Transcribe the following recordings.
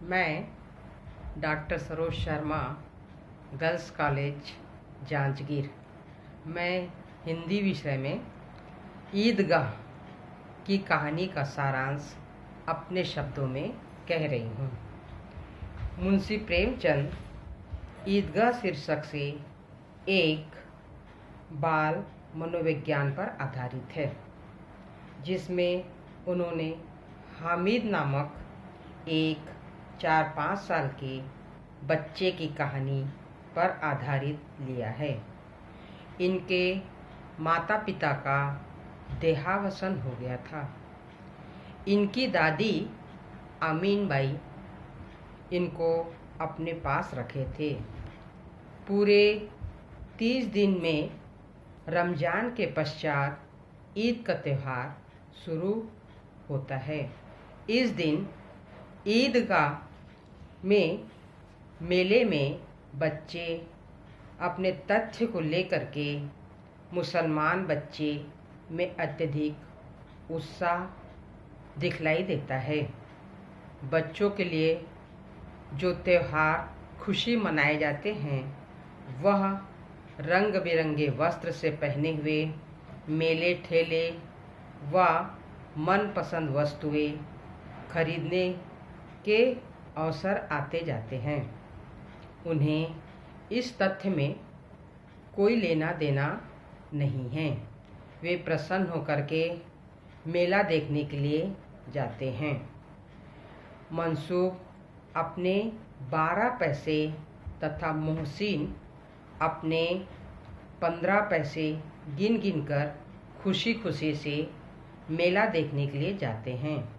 मैं doctor Saroj Sharma, girls college Janjgir. मैं हिंदी विषय में ईदगाह की कहानी का सारांश अपने शब्दों में कह रही हूँ। मुंशी प्रेमचंद ईदगाह शीर्षक से एक बाल मनोविज्ञान पर आधारित है, जिसमें उन्होंने हामिद नामक एक 4-5 साल के बच्चे की कहानी पर आधारित लिया है। इनके माता पिता का देहावसान हो गया था। इनकी दादी अमीन बाई इनको अपने पास रखे थे। पूरे 30 दिन में रमज़ान के पश्चात ईद का त्यौहार शुरू होता है। इस दिन ईदगाह में मेले में बच्चे अपने तथ्य को लेकर के मुसलमान बच्चे में अत्यधिक उत्साह दिखलाई देता है। बच्चों के लिए जो त्यौहार खुशी मनाए जाते हैं, वह रंग बिरंगे वस्त्र से पहने हुए मेले ठेले व मनपसंद वस्तुएं खरीदने के अवसर आते जाते हैं। उन्हें इस तथ्य में कोई लेना देना नहीं है। वे प्रसन्न होकर के मेला देखने के लिए जाते हैं। मंसूब अपने 12 पैसे तथा मोहसिन अपने 15 पैसे गिन गिन कर खुशी खुशी से मेला देखने के लिए जाते हैं।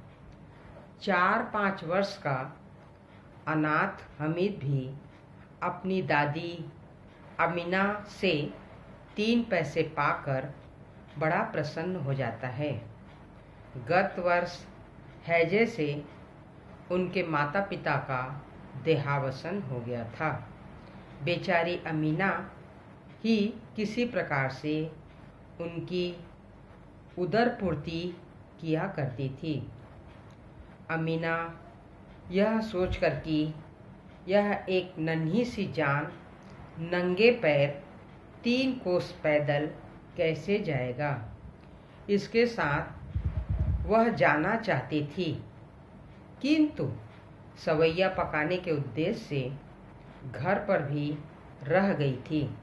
4-5 वर्ष का अनाथ हमीद भी अपनी दादी अमीना से 3 पैसे पाकर बड़ा प्रसन्न हो जाता है। गत वर्ष हैजे से उनके माता पिता का देहावसान हो गया था। बेचारी अमीना ही किसी प्रकार से उनकी उदरपूर्ति किया करती थी। अमीना यह सोचकर कि यह एक नन्ही सी जान नंगे पैर 3 कोस पैदल कैसे जाएगा, इसके साथ वह जाना चाहती थी, किंतु सवैया पकाने के उद्देश्य से घर पर भी रह गई थी।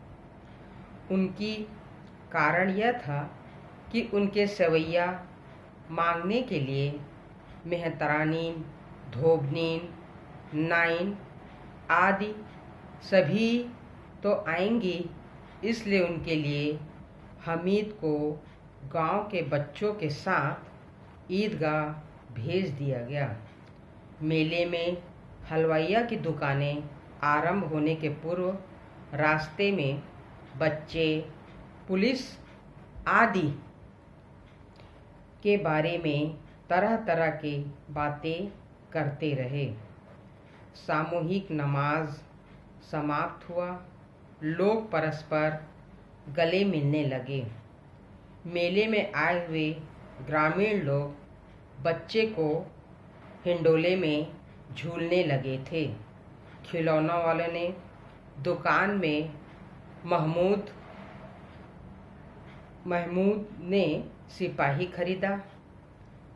उनकी कारण यह था कि उनके सवैया मांगने के लिए मेहतरानीन, धोबनीन, नाइन आदि सभी तो आएंगी, इसलिए उनके लिए हमीद को गांव के बच्चों के साथ ईदगाह भेज दिया गया। मेले में हलवाइया की दुकानें आरंभ होने के पूर्व रास्ते में बच्चे पुलिस आदि के बारे में तरह तरह की बातें करते रहे। सामूहिक नमाज समाप्त हुआ। लोग परस्पर गले मिलने लगे। मेले में आए हुए ग्रामीण लोग बच्चे को हिंडोले में झूलने लगे थे। खिलौना वाले ने दुकान में महमूद ने सिपाही खरीदा।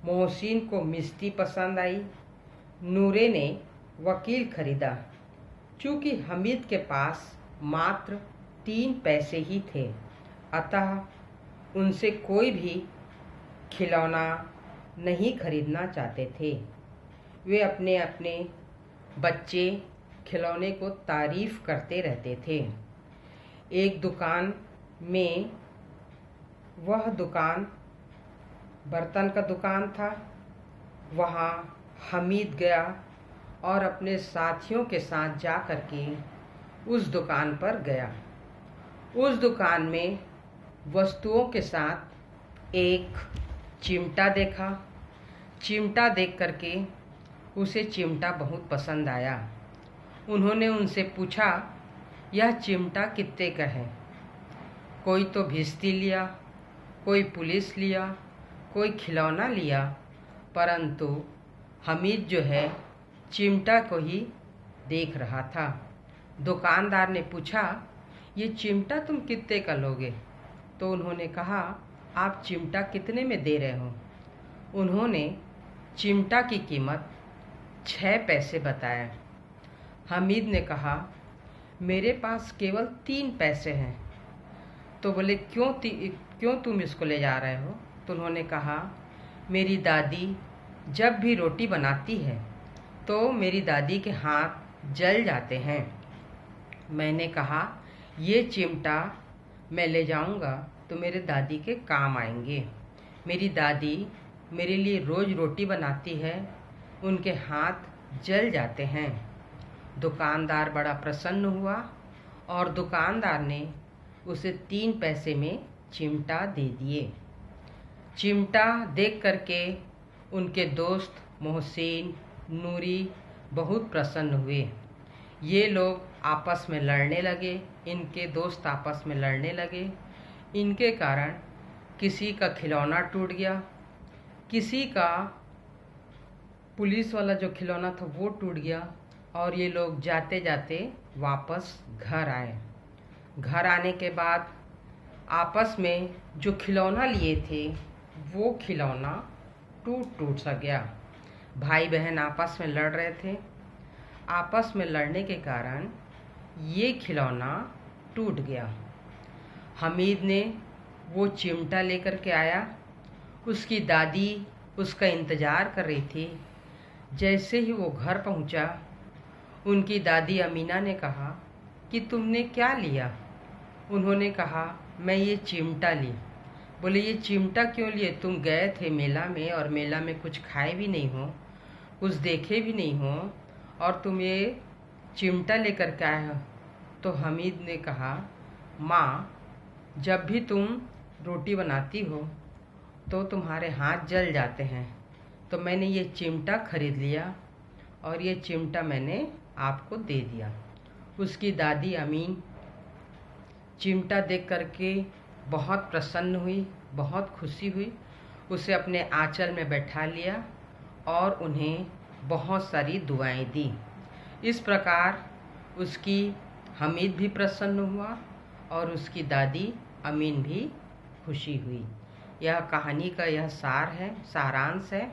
मोहसिन को मिस्ती पसंद आई। नूरे ने वकील खरीदा। चूँकि हमीद के पास मात्र 3 पैसे ही थे, अतः उनसे कोई भी खिलौना नहीं खरीदना चाहते थे। वे अपने अपने बच्चे खिलौने को तारीफ करते रहते थे। एक दुकान में, वह दुकान बर्तन का दुकान था, वहाँ हमीद गया और अपने साथियों के साथ जा कर के उस दुकान पर गया। उस दुकान में वस्तुओं के साथ एक चिमटा देखा। चिमटा देख कर के उसे चिमटा बहुत पसंद आया। उन्होंने उनसे पूछा, यह चिमटा कितने का है? कोई तो भिश्ती लिया, कोई पुलिस लिया, कोई खिलौना लिया, परंतु हमीद जो है चिमटा को ही देख रहा था। दुकानदार ने पूछा, ये चिमटा तुम कितने का लोगे? तो उन्होंने कहा, आप चिमटा कितने में दे रहे हो? उन्होंने चिमटा की कीमत 6 पैसे बताया। हमीद ने कहा, मेरे पास केवल 3 पैसे हैं। तो बोले, क्यों तुम इसको ले जा रहे हो? तो उन्होंने कहा, मेरी दादी जब भी रोटी बनाती है तो मेरी दादी के हाथ जल जाते हैं। मैंने कहा, ये चिमटा मैं ले जाऊंगा तो मेरे दादी के काम आएंगे। मेरी दादी मेरे लिए रोज़ रोटी बनाती है, उनके हाथ जल जाते हैं। दुकानदार बड़ा प्रसन्न हुआ और दुकानदार ने उसे 3 पैसे में चिमटा दे दिए। चिमटा देख करके उनके दोस्त मोहसिन, नूरी बहुत प्रसन्न हुए। ये लोग आपस में लड़ने लगे, इनके दोस्त आपस में लड़ने लगे। इनके कारण किसी का खिलौना टूट गया, किसी का पुलिस वाला जो खिलौना था वो टूट गया और ये लोग जाते जाते वापस घर आए। घर आने के बाद आपस में जो खिलौना लिए थे वो खिलौना टूट सा गया। भाई बहन आपस में लड़ रहे थे। आपस में लड़ने के कारण ये खिलौना टूट गया। हमीद ने वो चिमटा लेकर के आया। उसकी दादी उसका इंतज़ार कर रही थी। जैसे ही वो घर पहुंचा, उनकी दादी अमीना ने कहा कि तुमने क्या लिया? उन्होंने कहा, मैं ये चिमटा ली। बोले, ये चिमटा क्यों लिए? तुम गए थे मेला में और मेला में कुछ खाए भी नहीं हो, कुछ देखे भी नहीं हो और तुम ये चिमटा लेकर के आए हो। तो हमीद ने कहा, माँ, जब भी तुम रोटी बनाती हो तो तुम्हारे हाथ जल जाते हैं, तो मैंने ये चिमटा खरीद लिया और ये चिमटा मैंने आपको दे दिया। उसकी दादी अमीन चिमटा देख करके बहुत प्रसन्न हुई, बहुत खुशी हुई। उसे अपने आंचल में बैठा लिया और उन्हें बहुत सारी दुआएं दी। इस प्रकार उसकी हमीद भी प्रसन्न हुआ और उसकी दादी अमीन भी खुशी हुई। यह कहानी का यह सार है, सारांश है।